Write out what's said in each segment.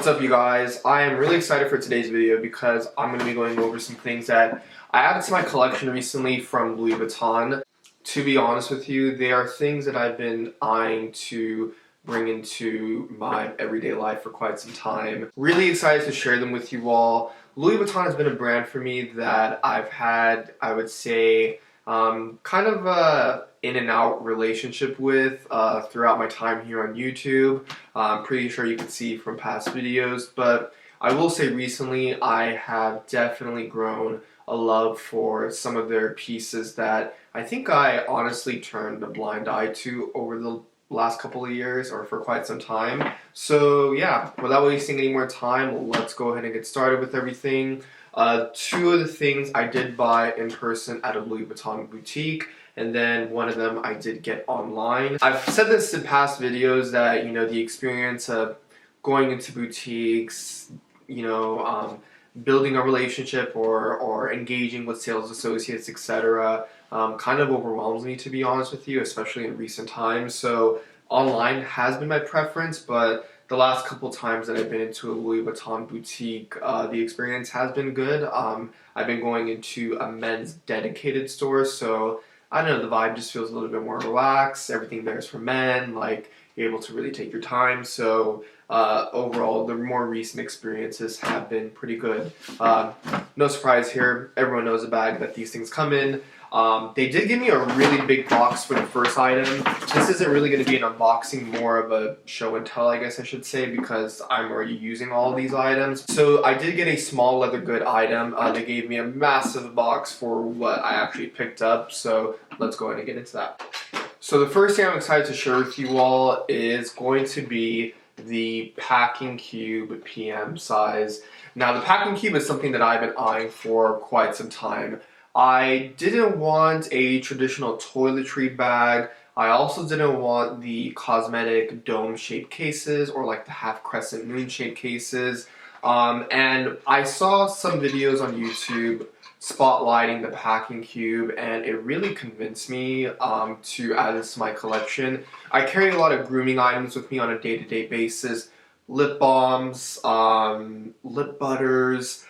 What's up, you guys? I am really excited for today's video because I'm going to be going over some things that I added to my collection recently from Louis Vuitton. To be honest with you, they are things that I've been eyeing to bring into my everyday life for quite some time. Really excited to share them with you all. Louis Vuitton has been a brand for me that I've had, I would say, kind of a in and out relationship with throughout my time here on YouTube. I'm pretty sure you can see from past videos, but I will say recently I have definitely grown a love for some of their pieces that I think I honestly turned a blind eye to over the last couple of years or for quite some time. So yeah, without wasting any more time, let's go ahead and get started with everything. Two of the things I did buy in person at a Louis Vuitton boutique, and then one of them I did get online. I've said this in past videos that, the experience of going into boutiques, building a relationship or engaging with sales associates, etc., kind of overwhelms me, to be honest with you, especially in recent times. So online has been my preference, but the last couple times that I've been into a Louis Vuitton boutique, the experience has been good. I've been going into a men's dedicated store, so I don't know, the vibe just feels a little bit more relaxed. Everything there is for men, like you're able to really take your time. So overall, the more recent experiences have been pretty good. No surprise here, everyone knows the bag that these things come in. They did give me a really big box for the first item. This isn't really going to be an unboxing, more of a show and tell, I guess I should say, because I'm already using all of these items. So I did get a small leather good item. They gave me a massive box for what I actually picked up, so let's go ahead and get into that. So the first thing I'm excited to share with you all is going to be the packing cube PM size. Now the packing cube is something that I've been eyeing for quite some time. I didn't want a traditional toiletry bag. I also didn't want the cosmetic dome-shaped cases or like the half crescent moon-shaped cases. And I saw some videos on YouTube spotlighting the packing cube, and it really convinced me to add this to my collection. I carry a lot of grooming items with me on a day-to-day basis. Lip balms, lip butters,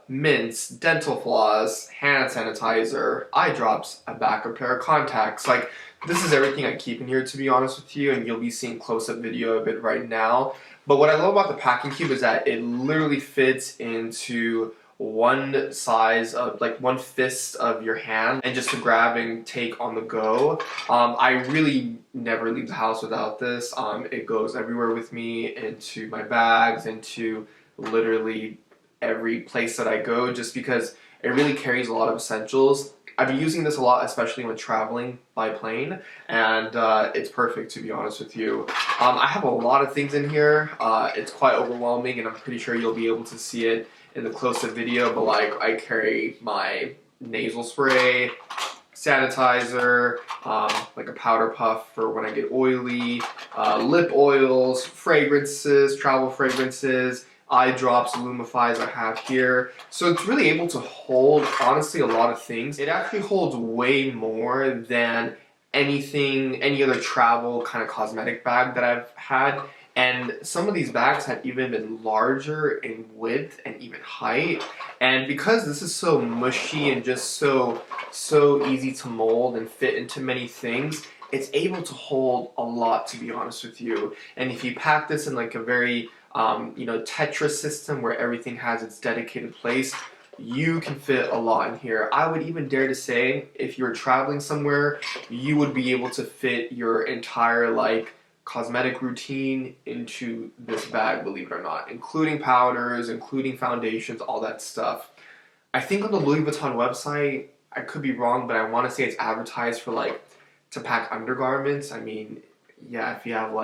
mints, dental floss, hand sanitizer, eye drops, a backup pair of contacts. Like, this is everything I keep in here, to be honest with you, and you'll be seeing close-up video of it right now. But what I love about the packing cube is that it literally fits into one size of, like, one fist of your hand, and just to grab and take on the go. I really never leave the house without this. It goes everywhere with me, into my bags, into literally every place that I go, just because it really carries a lot of essentials. I've been using this a lot, especially when traveling by plane, and it's perfect, to be honest with you. I have a lot of things in here. It's quite overwhelming, and I'm pretty sure you'll be able to see it in the close-up video, but like, I carry my nasal spray, sanitizer, like a powder puff for when I get oily, lip oils, fragrances, travel fragrances, eye drops, lumifies I have here. So it's really able to hold, honestly, a lot of things. It actually holds way more than any other travel kind of cosmetic bag that I've had. And some of these bags have even been larger in width and even height. And because this is so mushy and just so easy to mold and fit into many things, it's able to hold a lot, to be honest with you. And if you pack this in like a very Tetris system where everything has its dedicated place, you can fit a lot in here. I would even dare to say, if you're traveling somewhere, you would be able to fit your entire cosmetic routine into this bag, believe it or not, including powders, including foundations, all that stuff. I think on the Louis Vuitton website, I could be wrong, but I want to say it's advertised for to pack undergarments. I mean, yeah, if you have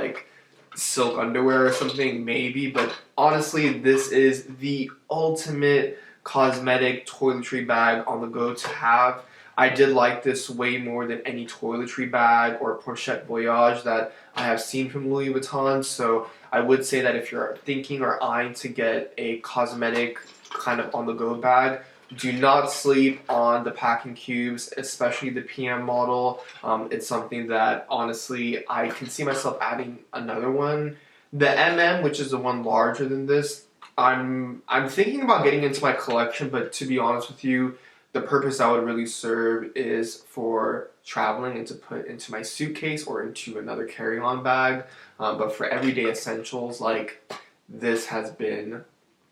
silk underwear or something, maybe, but honestly, this is the ultimate cosmetic toiletry bag on the go to have. I did like this way more than any toiletry bag or pochette voyage that I have seen from Louis Vuitton, so I would say that if you're thinking or eyeing to get a cosmetic kind of on-the-go bag, do not sleep on the packing cubes, especially the PM model. It's something that, honestly, I can see myself adding another one The MM, which is the one larger than this, I'm thinking about getting into my collection, but to be honest with you, the purpose that would really serve is for traveling and to put into my suitcase or into another carry-on bag. But for everyday essentials, like this has been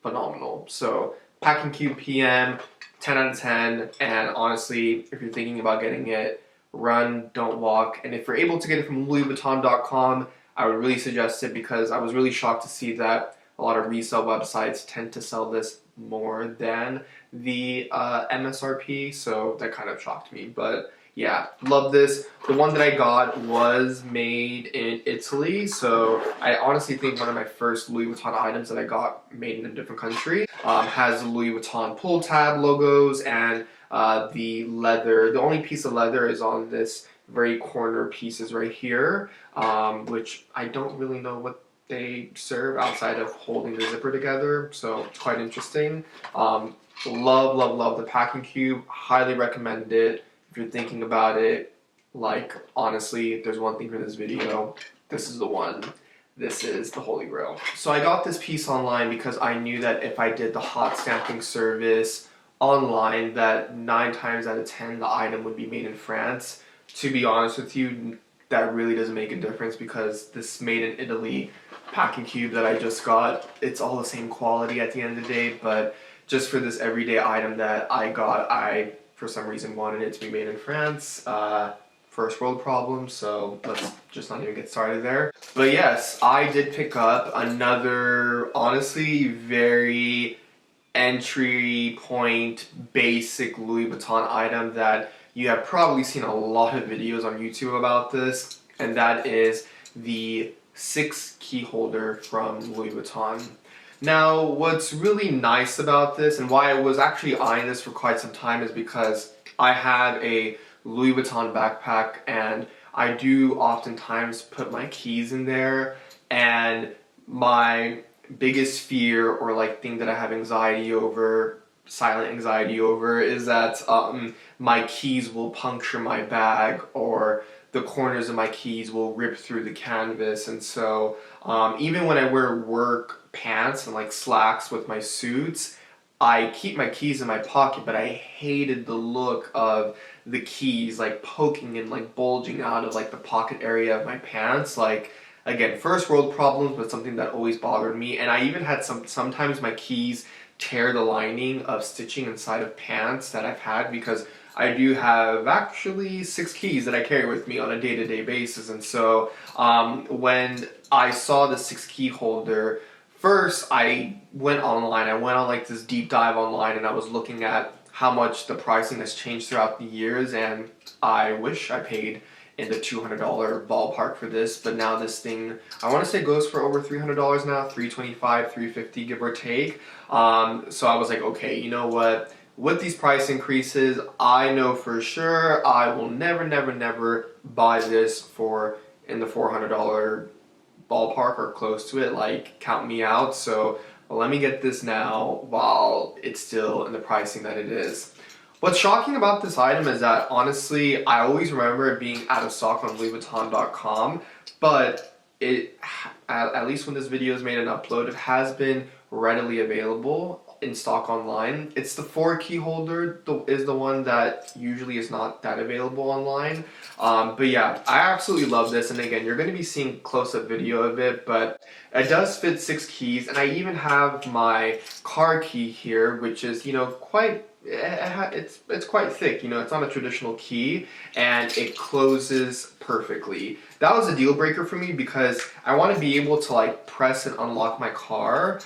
phenomenal. So Packing Cube PM, 10 out of 10. And honestly, if you're thinking about getting it, run, don't walk. And if you're able to get it from LouisVuitton.com, I would really suggest it because I was really shocked to see that a lot of resale websites tend to sell this more than the MSRP, so that kind of shocked me. But yeah, love this. The one that I got was made in Italy, so I honestly think one of my first Louis Vuitton items that I got made in a different country. Has the Louis Vuitton pull tab logos and the leather. The only piece of leather is on this very corner pieces right here, which I don't really know what they serve outside of holding the zipper together, so it's quite interesting. Love the packing cube. Highly recommend it if you're thinking about it. Like, honestly, if there's one thing for this video, this is the one. This is the holy grail. So I got this piece online because I knew that if I did the hot stamping service online, that 9 times out of 10 the item would be made in France. To be honest with you, that really doesn't make a difference because this made in Italy packing cube that I just got, it's all the same quality at the end of the day, but just for this everyday item that I got, I for some reason wanted it to be made in France. First world problems, so let's just not even get started there. But yes, I did pick up another, honestly, very entry point, basic Louis Vuitton item that you have probably seen a lot of videos on YouTube about this, and that is the 6 key holder from Louis Vuitton. Now, what's really nice about this, and why I was actually eyeing this for quite some time, is because I have a Louis Vuitton backpack, and I do oftentimes put my keys in there, and my biggest fear or like thing that I have anxiety over, silent anxiety over, is that my keys will puncture my bag or the corners of my keys will rip through the canvas. And so even when I wear work pants and like slacks with my suits, I keep my keys in my pocket, but I hated the look of the keys like poking and like bulging out of like the pocket area of my pants. Like, again, first world problems, but something that always bothered me. And I even had sometimes my keys tear the lining of stitching inside of pants that I've had, because I do have actually 6 keys that I carry with me on a day-to-day basis. And so when I saw the 6 key holder, first I went online. I went on like this deep dive online, and I was looking at how much the pricing has changed throughout the years, and I wish I paid in the $200 ballpark for this, but now this thing, I want to say, goes for over $300 now, $325, $350 give or take. So I was like, okay, you know what? With these price increases, I know for sure I will never buy this for in the $400 ballpark or close to it. Like, count me out. So let me get this now while it's still in the pricing that it is. What's shocking about this item is that, honestly, I always remember it being out of stock on LouisVuitton.com, but it, at least when this video is made and uploaded, has been readily available in stock online. It's the 4 key holder is the one that usually is not that available online. But yeah, I absolutely love this, and again, you're going to be seeing close-up video of it, but it does fit 6 keys, and I even have my car key here, which is, you know, quite, it's quite thick. You know, it's not a traditional key, and it closes perfectly. That was a deal breaker for me because I want to be able to like press and unlock my car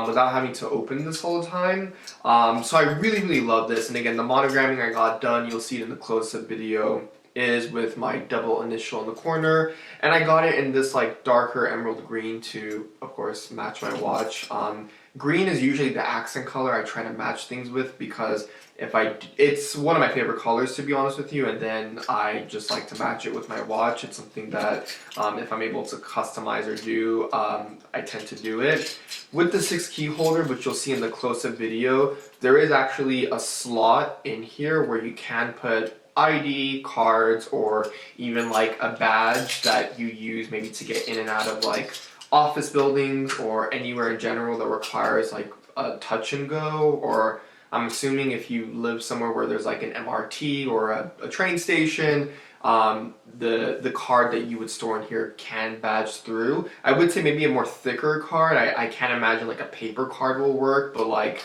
without having to open this all the time. So I really love this, and again, the monogramming I got done, you'll see it in the close-up video, is with my double initial in the corner, and I got it in this like darker emerald green to, of course, match my watch. Green is usually the accent color I try to match things with, because it's one of my favorite colors, to be honest with you, and then I just like to match it with my watch. It's something that if I'm able to customize or do, I tend to do it. With the 6 key holder, which you'll see in the close-up video, there is actually a slot in here where you can put ID, cards, or even like a badge that you use maybe to get in and out of like office buildings or anywhere in general that requires like a touch and go, or I'm assuming if you live somewhere where there's like an MRT or a train station, the card that you would store in here can badge through. I would say maybe a more thicker card. I can't imagine like a paper card will work, but like,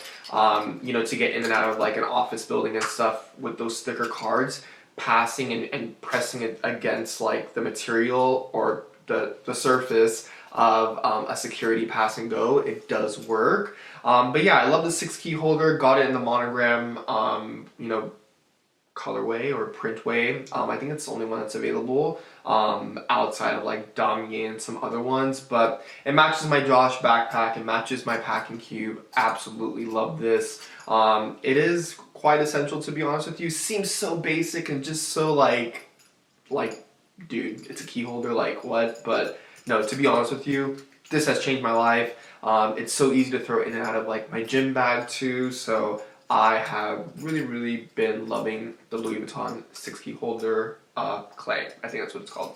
you know, to get in and out of like an office building and stuff with those thicker cards, passing and pressing it against like the material or the surface of a security pass and go, it does work. But yeah, I love the 6-key holder. Got it in the monogram, you know, colorway or print way. I think it's the only one that's available outside of like Damier and some other ones, but it matches my Josh backpack. It matches my packing cube. Absolutely love this. It is quite essential, to be honest with you. Seems so basic and just so like, dude, it's a key holder, like what? But no, to be honest with you, this has changed my life. It's so easy to throw in and out of like my gym bag too, so I have really been loving the Louis Vuitton 6-key holder clay. I think that's what it's called.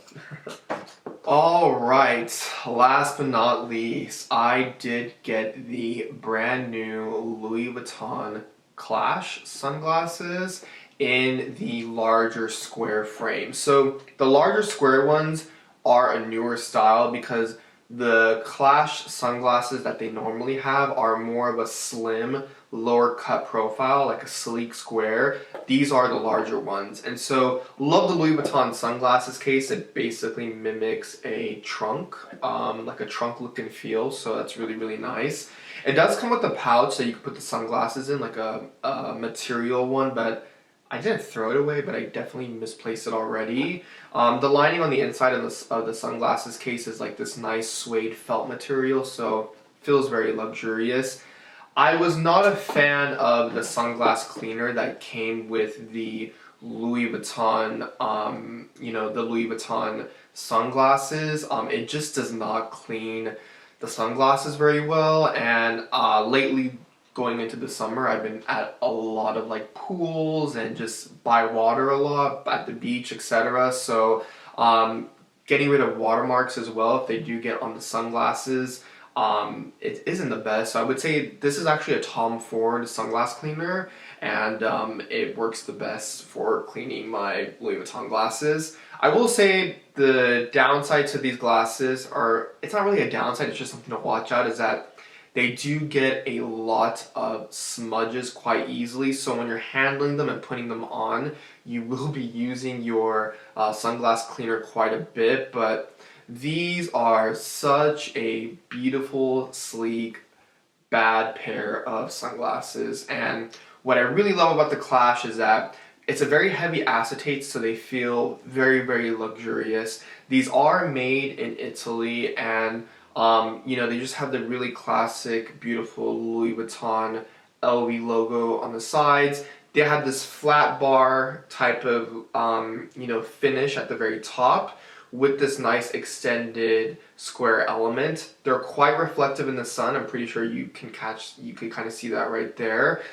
Alright, last but not least, I did get the brand new Louis Vuitton Clash Sunglasses in the larger square frame. So the larger square ones are a newer style because the Clash sunglasses that they normally have are more of a slim, lower cut profile, like a sleek square. These are the larger ones. And so, love the Louis Vuitton sunglasses case. It basically mimics a trunk, like a trunk look and feel, so that's really nice. It does come with a pouch that you can put the sunglasses in, like a material one, but I didn't throw it away, but I definitely misplaced it already. The lining on the inside of the sunglasses case is like this nice suede felt material, so feels very luxurious. I was not a fan of the sunglass cleaner that came with the Louis Vuitton, you know, the Louis Vuitton sunglasses. It just does not clean the sunglasses very well, and lately, going into the summer, I've been at a lot of like pools and just by water a lot, at the beach, etc. So getting rid of watermarks as well, if they do get on the sunglasses, it isn't the best. So I would say this is actually a Tom Ford sunglass cleaner, and it works the best for cleaning my Louis Vuitton glasses. I will say the downside to these glasses are, it's not really a downside, it's just something to watch out, is that they do get a lot of smudges quite easily, so when you're handling them and putting them on, you will be using your sunglass cleaner quite a bit, but these are such a beautiful, sleek, bad pair of sunglasses. And what I really love about the Clash is that it's a very heavy acetate, so they feel very luxurious. These are made in Italy, and you know, they just have the really classic, beautiful Louis Vuitton LV logo on the sides. They have this flat bar type of, you know, finish at the very top with this nice extended square element. They're quite reflective in the sun. I'm pretty sure you could kind of see that right there.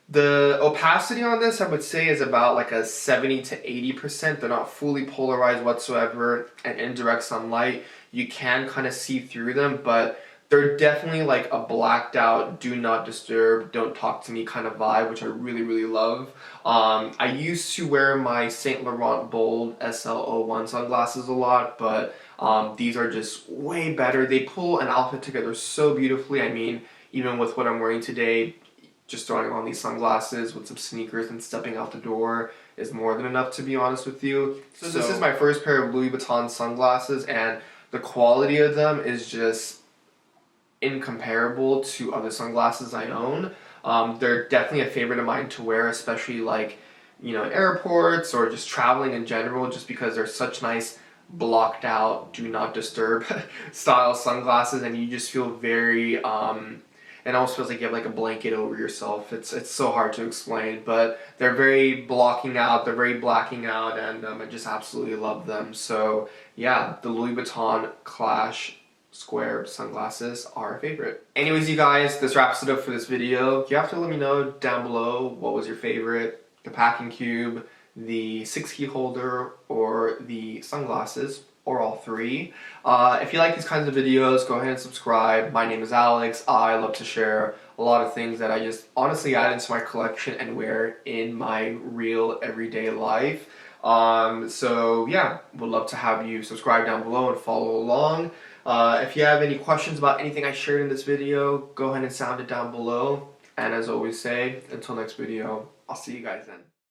The opacity on this, I would say, is about like a 70 to 80%. They're not fully polarized whatsoever, and in direct sunlight, you can kind of see through them, but they're definitely like a blacked out, do not disturb, don't talk to me kind of vibe, which I really love. I used to wear my Saint Laurent Bold SL01 sunglasses a lot, but these are just way better. They pull an outfit together so beautifully. I mean, even with what I'm wearing today, just throwing on these sunglasses with some sneakers and stepping out the door is more than enough, to be honest with you. So this is my first pair of Louis Vuitton sunglasses, and the quality of them is just incomparable to other sunglasses I own. They're definitely a favorite of mine to wear, especially like, you know, airports or just traveling in general, just because they're such nice blocked out, do not disturb style sunglasses, and you just feel very it almost feels like you have like a blanket over yourself. It's so hard to explain, but they're very blocking out, they're very blacking out, and I just absolutely love them. So yeah, the Louis Vuitton Clash square sunglasses are a favorite. Anyways, you guys, this wraps it up for this video. You have to let me know down below what was your favorite, the packing cube, the 6-key holder, or the sunglasses. or all three. If you like these kinds of videos, go ahead and subscribe. My name is Alex. I love to share a lot of things that I just honestly add into my collection and wear in my real everyday life. So yeah, would love to have you subscribe down below and follow along. If you have any questions about anything I shared in this video, go ahead and sound it down below. And as always say, until next video, I'll see you guys then.